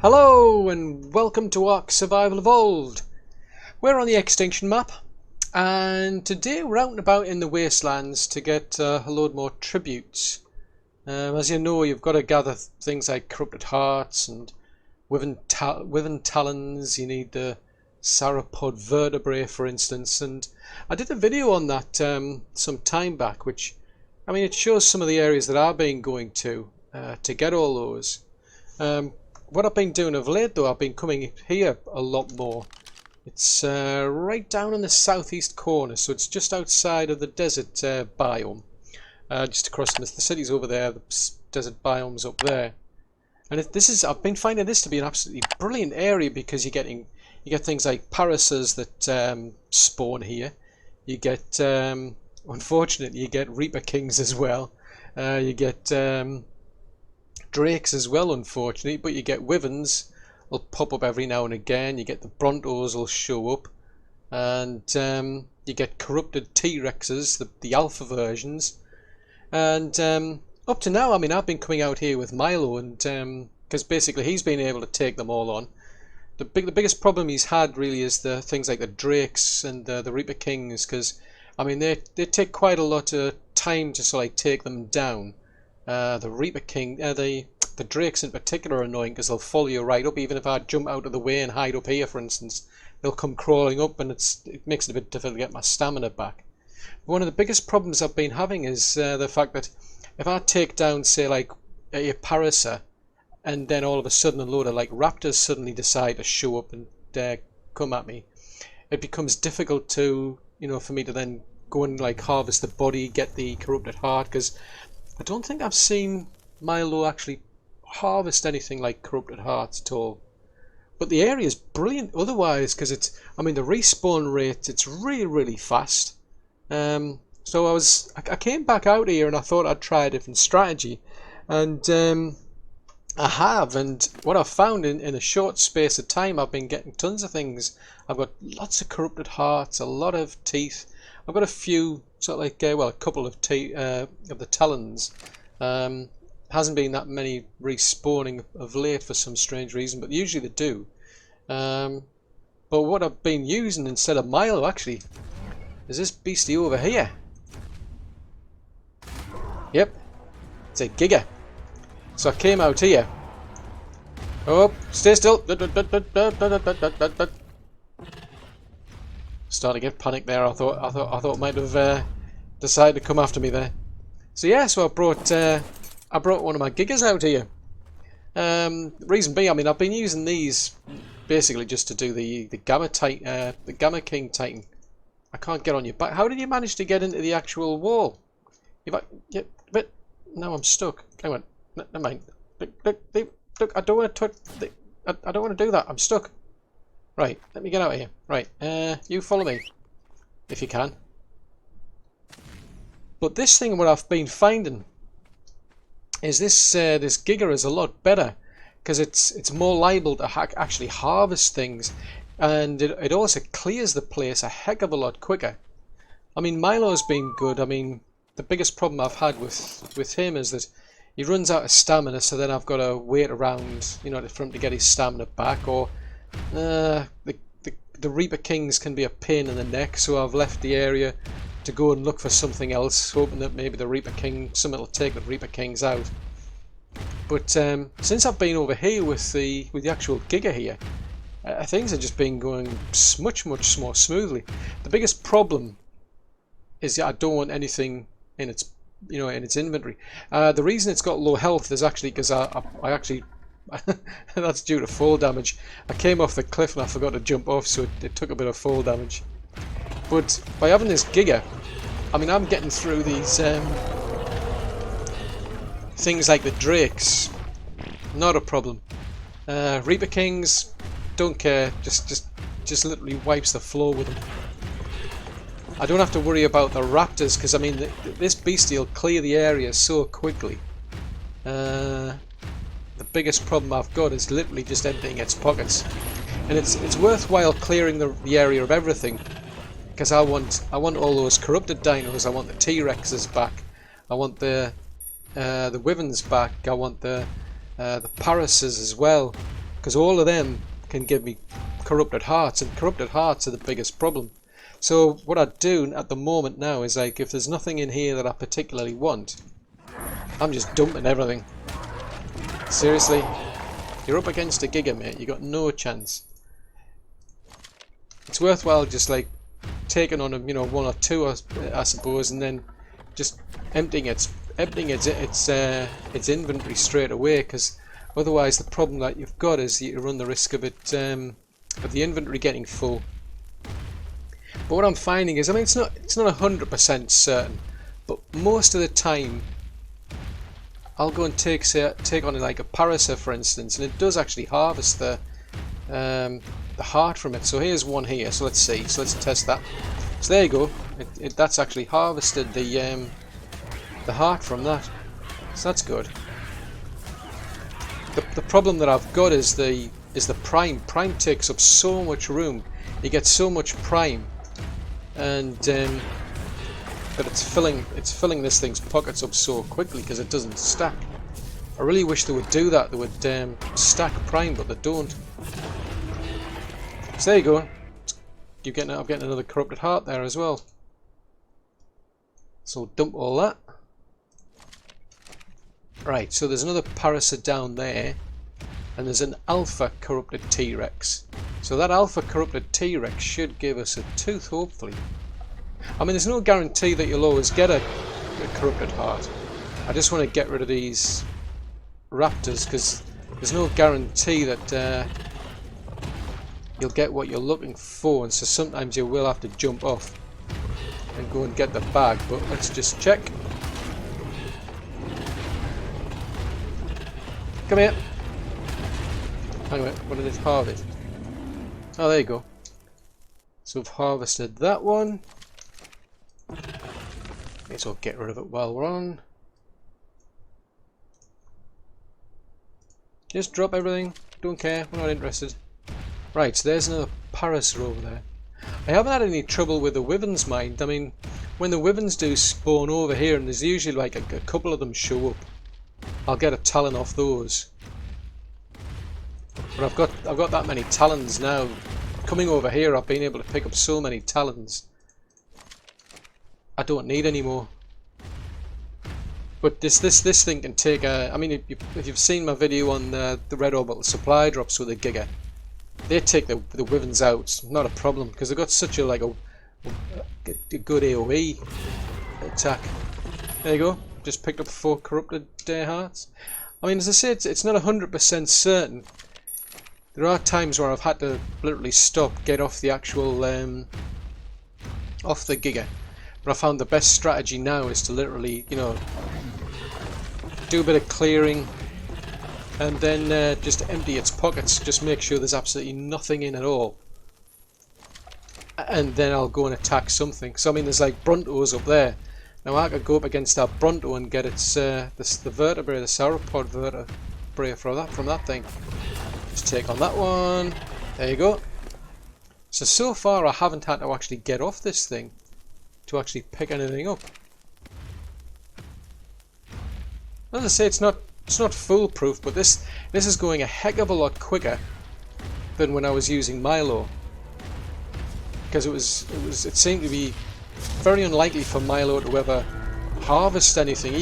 Hello and welcome to ARK Survival Evolved. We're on the Extinction map and today we're out and about in the wastelands to get a load more tributes. As you know, you've got to gather things like corrupted hearts and withen talons. You need the sauropod vertebrae, for instance, and I did a video on that some time back, which, I mean, it shows some of the areas that I've been going to get all those. What I've been doing of late, though, I've been coming here a lot more. It's right down in the southeast corner, so it's just outside of the desert biome. Just across the city's over there, the desert biome's up there. And I've been finding this to be an absolutely brilliant area because you get things like parasas that spawn here. You get, unfortunately, you get Reaper Kings as well. You get drakes as well, unfortunately, but you get wyverns will pop up every now and again. You get the brontos will show up, and you get corrupted T-Rexes, the alpha versions. And up to now, I mean, I've been coming out here with Milo, and because basically he's been able to take them all on. The biggest problem he's had really is the things like the drakes and the Reaper Kings, because I mean they take quite a lot of time to sort of like take them down. The Reaper King, the drakes in particular are annoying because they'll follow you right up. Even if I jump out of the way and hide up here, for instance, they'll come crawling up, and it makes it a bit difficult to get my stamina back. One of the biggest problems I've been having is the fact that if I take down, say, like a parasa, and then all of a sudden a load of like raptors suddenly decide to show up and come at me, it becomes difficult to, for me to then go and like harvest the body, get the corrupted heart, because I don't think I've seen Milo actually harvest anything like corrupted hearts at all. But the area is brilliant otherwise, because the respawn rate, it's really fast. So I came back out here and I thought I'd try a different strategy, and I have, and what I've found in a short space of time, I've been getting tons of things. I've got lots of corrupted hearts, a lot of teeth. I've got a few, sort of like, a couple of the talons. Hasn't been that many respawning of late for some strange reason, but usually they do. But what I've been using instead of Milo, actually, is this beastie over here. Yep, it's a Giga. So I came out here. Oh, stay still. Starting to get panicked there. I thought it might have decided to come after me there. So yeah, so I brought one of my Gigas out here. Reason being, I mean, I've been using these basically just to do the Gamma King Titan. I can't get on your back. How did you manage to get into the actual wall? But now I'm stuck. Hang on. Never mind. Look, I don't want to touch. I don't want to do that. I'm stuck. Right, let me get out of here. Right, you follow me, if you can. But this thing, what I've been finding, is this Giga is a lot better, because it's more liable to actually harvest things, and it also clears the place a heck of a lot quicker. I mean, Milo's been good. I mean, the biggest problem I've had with him is that he runs out of stamina, so then I've got to wait around, for him to get his stamina back, or the Reaper Kings can be a pain in the neck, so I've left the area to go and look for something else, hoping that maybe something will take the Reaper Kings out. But since I've been over here with the actual Giga here, things have just been going much more smoothly. The biggest problem is that I don't want anything in its inventory. The reason it's got low health is actually because I actually that's due to fall damage. I came off the cliff and I forgot to jump off, so it took a bit of fall damage. But by having this Giga, I mean, I'm getting through these things like the drakes, not a problem. Reaper Kings, don't care, just literally wipes the floor with them. I don't have to worry about the raptors, because I mean, this beastie will clear the area so quickly. The biggest problem I've got is literally just emptying its pockets, and it's worthwhile clearing the area of everything, because I want all those corrupted dinos. I want the T-Rexes back. I want the wyverns back. I want the parasas as well, because all of them can give me corrupted hearts, and corrupted hearts are the biggest problem. So what I do at the moment now is, like, if there's nothing in here that I particularly want, I'm just dumping everything. Seriously, you're up against a Giga, mate. You got no chance. It's worthwhile just like taking on them, you know, one or two, I suppose, and then just emptying its inventory straight away. Because otherwise, the problem that you've got is you run the risk of it, of the inventory getting full. But what I'm finding is, I mean, it's not 100% certain, but most of the time, I'll go and take on like a Parasaur, for instance, and it does actually harvest the heart from it. So here's one here. So let's see. So let's test that. So there you go. That's actually harvested the heart from that. So that's good. The problem that I've got is the prime. Prime takes up so much room. You get so much prime, and but it's filling this thing's pockets up so quickly because it doesn't stack. I really wish they would do that. They would stack prime, but they don't. So there you go. I'm getting another corrupted heart there as well. So dump all that. Right, so there's another Parasaur down there, and there's an alpha corrupted T-Rex. So that alpha corrupted T-Rex should give us a tooth, hopefully. I mean, there's no guarantee that you'll always get a corrupted heart. I just want to get rid of these raptors because there's no guarantee that you'll get what you're looking for, and so sometimes you will have to jump off and go and get the bag. But let's just check. Come here. Hang on, what did it harvest? Oh, there you go. So we've harvested that one. May as well get rid of it while we're on. Just drop everything. Don't care. We're not interested. Right, so there's another Parasaur over there. I haven't had any trouble with the Wyverns, mind. I mean, when the Wyverns do spawn over here, and there's usually like a couple of them show up, I'll get a Talon off those. But I've got that many Talons now. Coming over here, I've been able to pick up so many Talons. I don't need any more. But this thing can take a... I mean, if you've seen my video on the red orbital supply drops with a Giga, they take the Wyverns out. It's not a problem because they've got such a good AoE attack. There you go. Just picked up 4 corrupted hearts. I mean, as I say, it's not 100% certain. There are times where I've had to literally stop, get off the actual off the Giga. But I found the best strategy now is to literally, you know, do a bit of clearing and then just empty its pockets. Just make sure there's absolutely nothing in at all. And then I'll go and attack something. So I mean, there's like Brontos up there. Now I could go up against that Bronto and get its the vertebrae, the sauropod vertebrae from that thing. Just take on that one. There you go. So far I haven't had to actually get off this thing to actually pick anything up. As I say, it's not foolproof, but this is going a heck of a lot quicker than when I was using Milo, because it seemed to be very unlikely for Milo to ever harvest anything,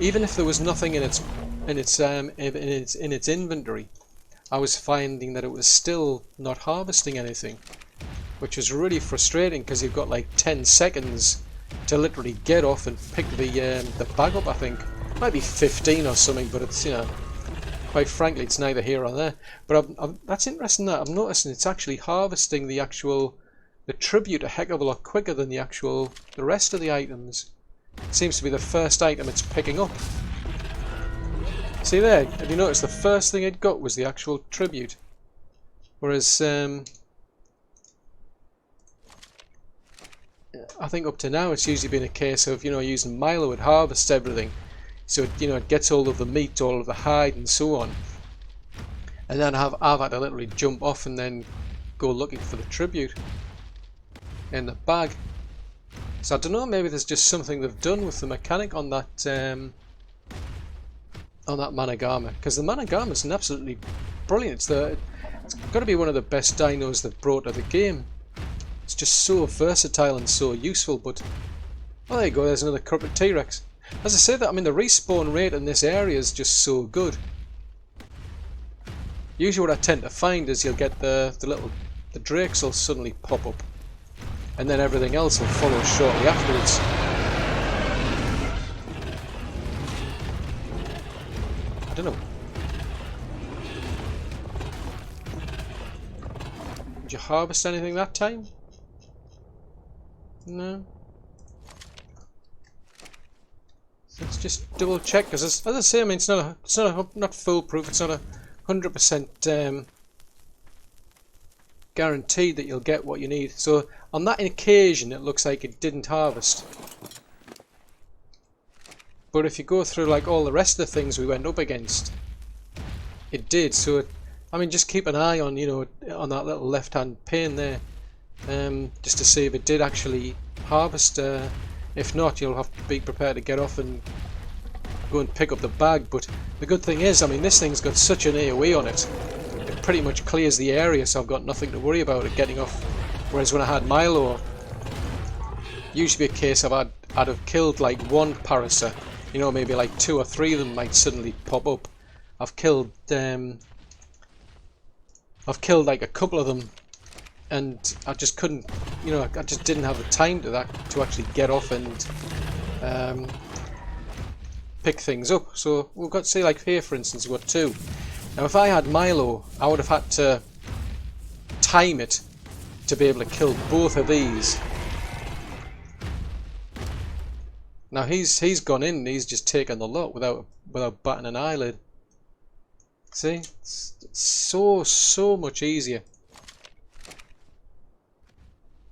even if there was nothing in its inventory. I was finding that it was still not harvesting anything, which was really frustrating because you've got like 10 seconds to literally get off and pick the bag up. I think it might be 15 or something, but it's, you know, quite frankly, it's neither here or there. But that's interesting that I'm noticing it's actually harvesting the tribute a heck of a lot quicker than the rest of the items. It seems to be the first item it's picking up. See there, have you noticed the first thing it got was the actual tribute? Whereas I think up to now it's usually been a case of, you know, using Milo, it harvests everything. So, you know, it gets all of the meat, all of the hide and so on. And then I've had to literally jump off and then go looking for the tribute in the bag. So I don't know, maybe there's just something they've done with the mechanic on that on that Managama, because the Managama is an absolutely brilliant. It's got to be one of the best dinos they've brought to the game. It's just so versatile and so useful. But oh, there you go. There's another corrupted T-Rex. As I said, that I mean the respawn rate in this area is just so good. Usually, what I tend to find is you'll get the drakes will suddenly pop up, and then everything else will follow shortly afterwards. I don't know. Did you harvest anything that time? No. Let's just double check, because as I say, I mean it's not foolproof. It's not 100% guaranteed that you'll get what you need. So on that occasion, it looks like it didn't harvest. But if you go through like all the rest of the things we went up against, it did. So I mean, just keep an eye on, you know, on that little left-hand pane there, just to see if it did actually harvest. If not, you'll have to be prepared to get off and go and pick up the bag. But the good thing is, I mean, this thing's got such an AoE on it. It pretty much clears the area, so I've got nothing to worry about it getting off. Whereas when I had Milo, usually be a case of I'd have killed like one Parasa, you know, maybe like 2 or 3 of them might suddenly pop up. I've killed like a couple of them, and I just couldn't, you know, I just didn't have the time to actually get off and pick things up. So we've got, say, like here for instance, we've got 2. Now if I had Milo, I would have had to time it to be able to kill both of these. Now he's gone in and he's just taken the lot without batting an eyelid. See, it's so much easier.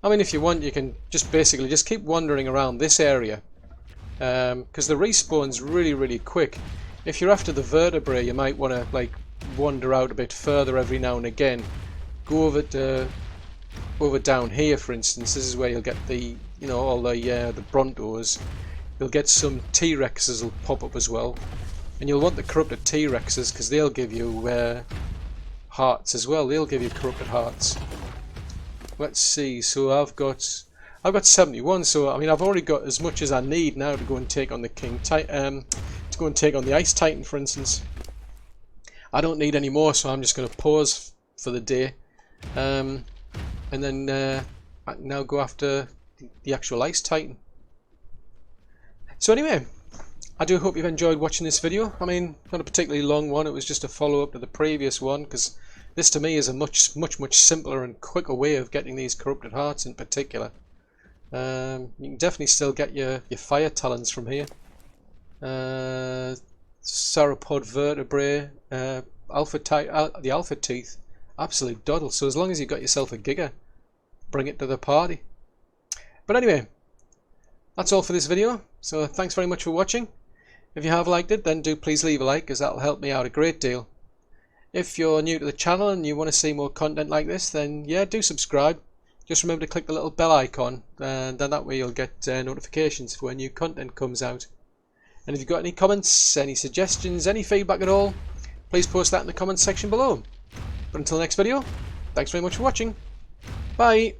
I mean, if you want, you can just basically just keep wandering around this area, because the respawn's really quick. If you're after the vertebrae, you might want to like wander out a bit further every now and again. Go over down here, for instance. This is where you'll get the, you know, all the Brontos. You'll get some T-Rexes will pop up as well, and you'll want the corrupted T-Rexes because they'll give you hearts as well. They'll give you corrupted hearts. Let's see. So I've got 71. So I mean, I've already got as much as I need now to go and take on the to go and take on the Ice Titan, for instance. I don't need any more, so I'm just going to pause for the day, and then I can now go after the actual Ice Titan. So anyway, I do hope you've enjoyed watching this video. I mean, not a particularly long one. It was just a follow-up to the previous one, because this to me is a much simpler and quicker way of getting these corrupted hearts in particular. You can definitely still get your fire talons from here. Sauropod vertebrae, the alpha teeth, absolute doddle. So as long as you've got yourself a Giga, bring it to the party. But anyway, that's all for this video. So thanks very much for watching. If you have liked it, then do please leave a like, as that'll help me out a great deal. If you're new to the channel and you want to see more content like this, then yeah, do subscribe. Just remember to click the little bell icon, and then that way you'll get notifications for when new content comes out. And if you've got any comments, any suggestions, any feedback at all, please post that in the comments section below. But until next video, thanks very much for watching. Bye!